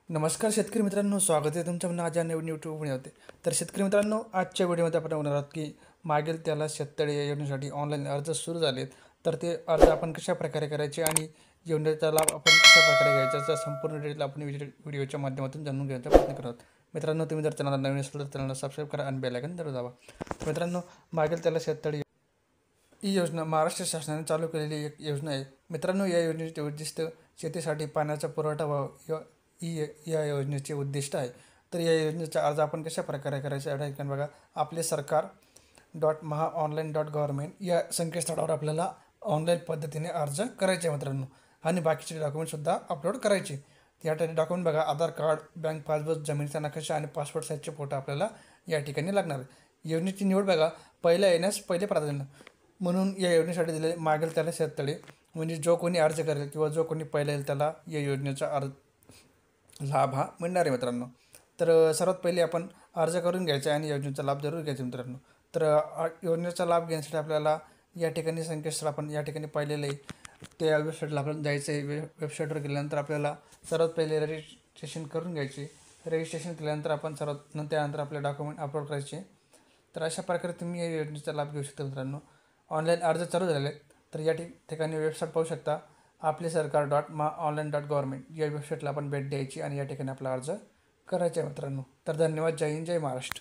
नमस्कार शेतकरी मित्रांनो, स्वागत आहे तुमच्या माझ्या नवीन यूट्यूब व्हिडिओमध्ये. तर शेतकरी मित्रांनो, आजच्या व्हिडिओमध्ये आपण बघणार आहोत की मागील त्याला शेततळे या योजनेसाठी ऑनलाईन अर्ज सुरू झालेत. तर ते अर्ज आपण कशाप्रकारे करायचे आणि योजनेचा लाभ आपण कशाप्रकारे घ्यायचा याचा संपूर्ण डिटेल आपण व्हिडिओच्या माध्यमातून जाणून घेण्याचा प्रयत्न करत आहोत. मित्रांनो, तुम्ही जर चॅनलला नवीन असेल तर चॅनलला सबस्क्राईब करा आणि बेल आयकॉन जरूर दाबा. मित्रांनो, मागील त्याला शेततळे ही योजना महाराष्ट्र शासनाने चालू केलेली एक योजना आहे. मित्रांनो, या योजनेचे उद्दिष्ट शेतीसाठी पाण्याचा पुरवठा व्हावा या योजनेचे उद्दिष्ट आहे. तर या योजनेचा अर्ज आपण कशा प्रकारे करायचा या ठिकाणी बघा. आपले सरकार .maha.online.government या संकेतस्थळावर आपल्याला ऑनलाईन पद्धतीने अर्ज करायचे आहे मित्रांनो. आणि बाकीचे डॉक्युमेंटसुद्धा अपलोड करायचे. या ठिकाणी डॉक्युमेंट बघा, आधार कार्ड, बँक पासबुक, जमिनीचा नकाशा आणि पासपोर्ट साईजचे फोटो आपल्याला या ठिकाणी लागणार आहे. योजनेची निवड बघा, पहिल्या येण्यास पहिले प्राधान्य म्हणून या योजनेसाठी दिले मागेल त्याला शेततळे, म्हणजे जो कोणी अर्ज करेल किंवा जो कोणी पहिला येईल त्याला या योजनेचा लाभ हा मिळणार आहे मित्रांनो. तर सर्वात पहिले आपण अर्ज करून घ्यायचा आहे आणि योजनेचा लाभ जरूर घ्यायचा मित्रांनो. तर योजनेचा लाभ घेण्यासाठी आपल्याला या ठिकाणी संकेतस्थळ आपण या ठिकाणी पाहिलेलं आहे, त्या वेबसाईटला आपण जायचं आहे. वेबसाईटवर गेल्यानंतर आपल्याला सर्वात पहिले रजिस्ट्रेशन करून घ्यायचे. रजिस्ट्रेशन केल्यानंतर आपण त्यानंतर आपले डॉक्युमेंट अपलोड करायचे. तर अशा प्रकारे तुम्ही या योजनेचा लाभ घेऊ शकता मित्रांनो. ऑनलाईन अर्ज चालू झाले आहेत. तर या ठिकाणी वेबसाईट पाहू शकता, आपले सरकार .maha.online.government या वेबसाईटला आपण भेट द्यायची आणि या ठिकाणी आपला अर्ज करायचा आहे मित्रांनो. तर धन्यवाद. जय हिंद, जय महाराष्ट्र.